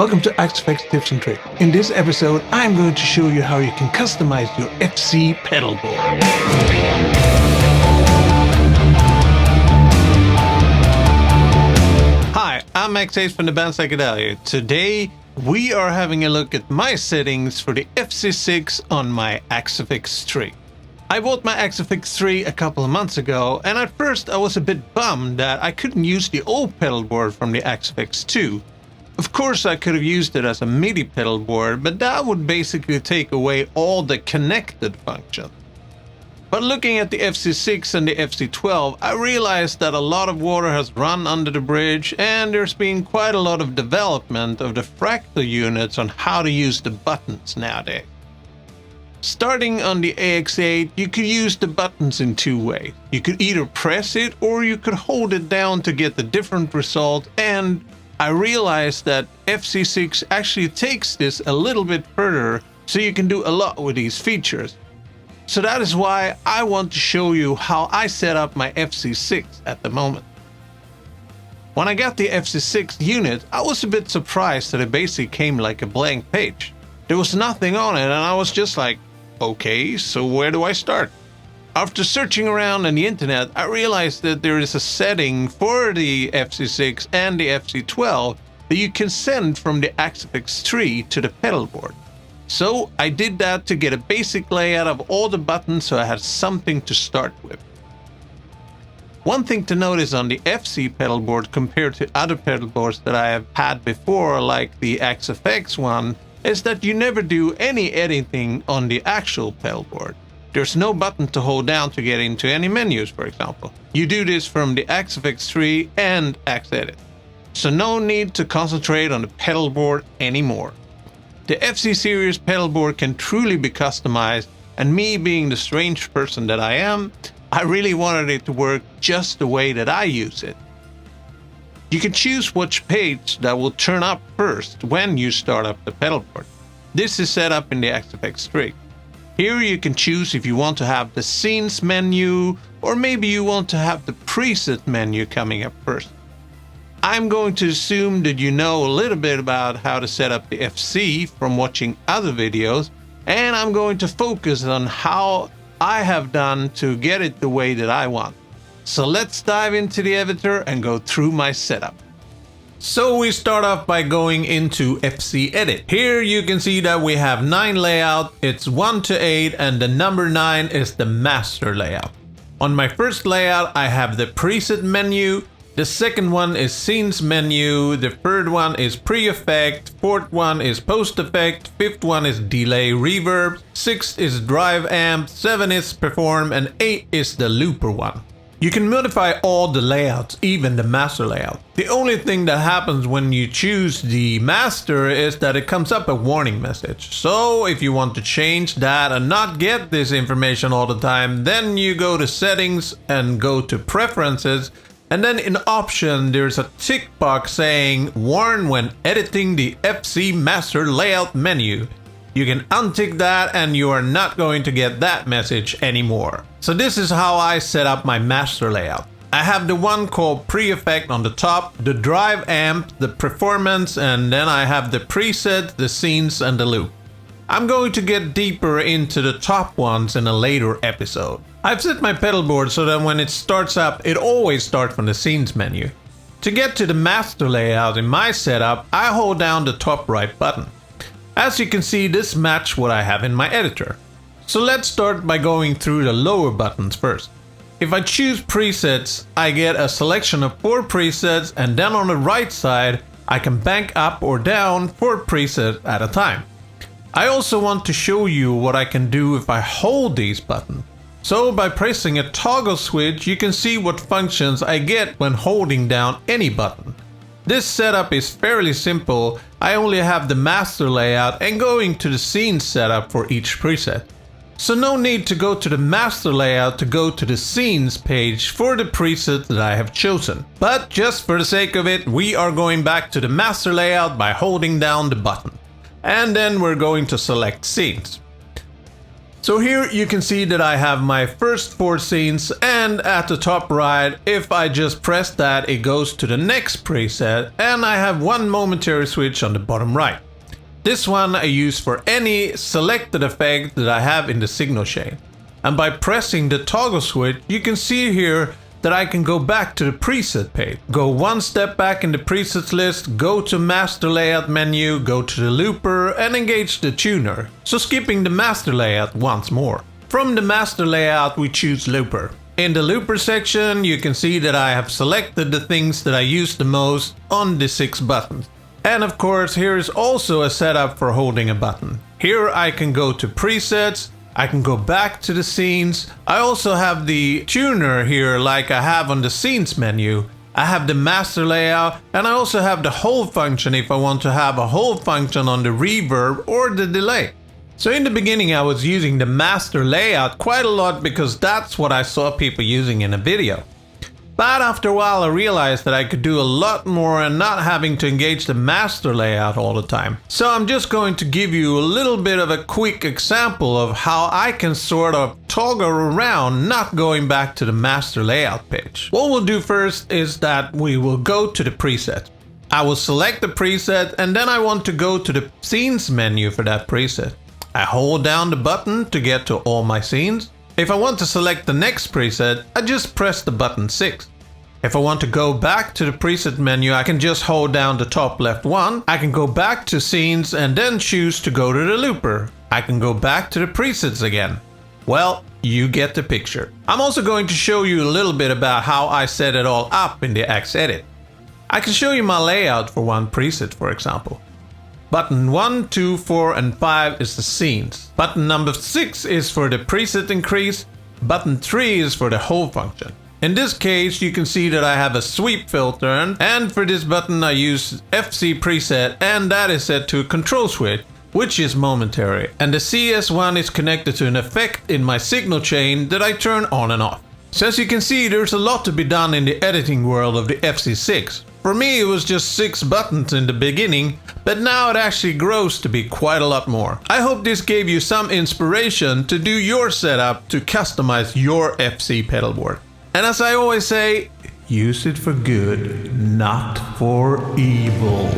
Welcome to FC-6 Tips and Tricks. In this episode, I'm going to show you how you can customize your FC pedal board. Hi, I'm Max from the band Psychedelia. Today, we are having a look at my settings for the FC-6 on my FC-3. I bought my FC-3 a couple of months ago, and at first I was a bit bummed that I couldn't use the old pedal board from the FC-2. Of course I could have used it as a MIDI pedal board, but that would basically take away all the connected functions. But looking at the FC-6 and the FC-12, I realized that a lot of water has run under the bridge, and there's been quite a lot of development of the Fractal units on how to use the buttons nowadays. Starting on the AX8, you could use the buttons in two ways. You could either press it or you could hold it down to get a different result, and I realized that FC-6 actually takes this a little bit further, so you can do a lot with these features. So that is why I want to show you how I set up my FC-6 at the moment. When I got the FC-6 unit, I was a bit surprised that it basically came like a blank page. There was nothing on it, and I was just like, okay, so where do I start? After searching around on the internet, I realized that there is a setting for the FC-6 and the FC-12 that you can send from the FC-3 to the pedal board. So I did that to get a basic layout of all the buttons, so I had something to start with. One thing to notice on the FC pedal board compared to other pedal boards that I have had before, like the XFX one, is that you never do any editing on the actual pedal board. There's no button to hold down to get into any menus, for example. You do this from the FC-3 and XEdit. So no need to concentrate on the pedal board anymore. The FC series pedal board can truly be customized, and me being the strange person that I am, I really wanted it to work just the way that I use it. You can choose which page that will turn up first when you start up the pedal board. This is set up in the FC-3. Here you can choose if you want to have the scenes menu, or maybe you want to have the preset menu coming up first. I'm going to assume that you know a little bit about how to set up the FC from watching other videos, and I'm going to focus on how I have done to get it the way that I want. So let's dive into the editor and go through my setup. So we start off by going into FC Edit. Here you can see that we have 9 layout, it's 1 to 8, and the number 9 is the master layout. On my first layout I have the preset menu, the second one is scenes menu, the third one is pre-effect, fourth one is post-effect, fifth one is delay reverb, sixth is drive amp, 7 is perform, and 8 is the looper one. You can modify all the layouts, even the master layout. The only thing that happens when you choose the master is that it comes up a warning message. So if you want to change that and not get this information all the time, then you go to settings and go to preferences, and then in option there's a tick box saying warn when editing the FC master layout menu. You can untick that and you are not going to get that message anymore. So this is how I set up my master layout. I have the one called pre-effect on the top, the drive amp, the performance, and then I have the preset, the scenes, and the loop. I'm going to get deeper into the top ones in a later episode. I've set my pedal board so that when it starts up, it always starts from the scenes menu. To get to the master layout in my setup, I hold down the top right button. As you can see, this matches what I have in my editor. So let's start by going through the lower buttons first. If I choose presets, I get a selection of 4 presets, and then on the right side, I can bank up or down 4 presets at a time. I also want to show you what I can do if I hold these buttons. So by pressing a toggle switch, you can see what functions I get when holding down any button. This setup is fairly simple. I only have the master layout and going to the scene setup for each preset. So no need to go to the master layout to go to the scenes page for the preset that I have chosen. But just for the sake of it, we are going back to the master layout by holding down the button. And then we're going to select scenes. So here you can see that I have my first 4 scenes, and at the top right, if I just press that, it goes to the next preset, and I have one momentary switch on the bottom right. This one I use for any selected effect that I have in the signal chain. And by pressing the toggle switch, you can see here that I can go back to the preset page. Go one step back in the presets list, go to master layout menu, go to the looper and engage the tuner. So skipping the master layout once more. From the master layout we choose looper. In the looper section you can see that I have selected the things that I use the most on the 6 buttons. And of course here is also a setup for holding a button. Here I can go to presets, I can go back to the scenes. I also have the tuner here like I have on the scenes menu. I have the master layout and I also have the hold function if I want to have a hold function on the reverb or the delay. So in the beginning I was using the master layout quite a lot because that's what I saw people using in a video. But after a while I realized that I could do a lot more and not having to engage the master layout all the time. So I'm just going to give you a little bit of a quick example of how I can sort of toggle around not going back to the master layout page. What we'll do first is that we will go to the preset. I will select the preset and then I want to go to the scenes menu for that preset. I hold down the button to get to all my scenes. If I want to select the next preset, I just press the button 6. If I want to go back to the preset menu, I can just hold down the top left one. I can go back to scenes and then choose to go to the looper. I can go back to the presets again. Well, you get the picture. I'm also going to show you a little bit about how I set it all up in the Edit. I can show you my layout for one preset, for example. Button 1, 2, 4 and 5 is the scenes. Button number 6 is for the preset increase. Button 3 is for the hold function. In this case you can see that I have a sweep filter and for this button I use FC preset and that is set to a control switch, which is momentary. And the CS1 is connected to an effect in my signal chain that I turn on and off. So as you can see there's a lot to be done in the editing world of the FC-6. For me it was just 6 buttons in the beginning, but now it actually grows to be quite a lot more. I hope this gave you some inspiration to do your setup to customize your FC pedalboard. And as I always say, use it for good, not for evil.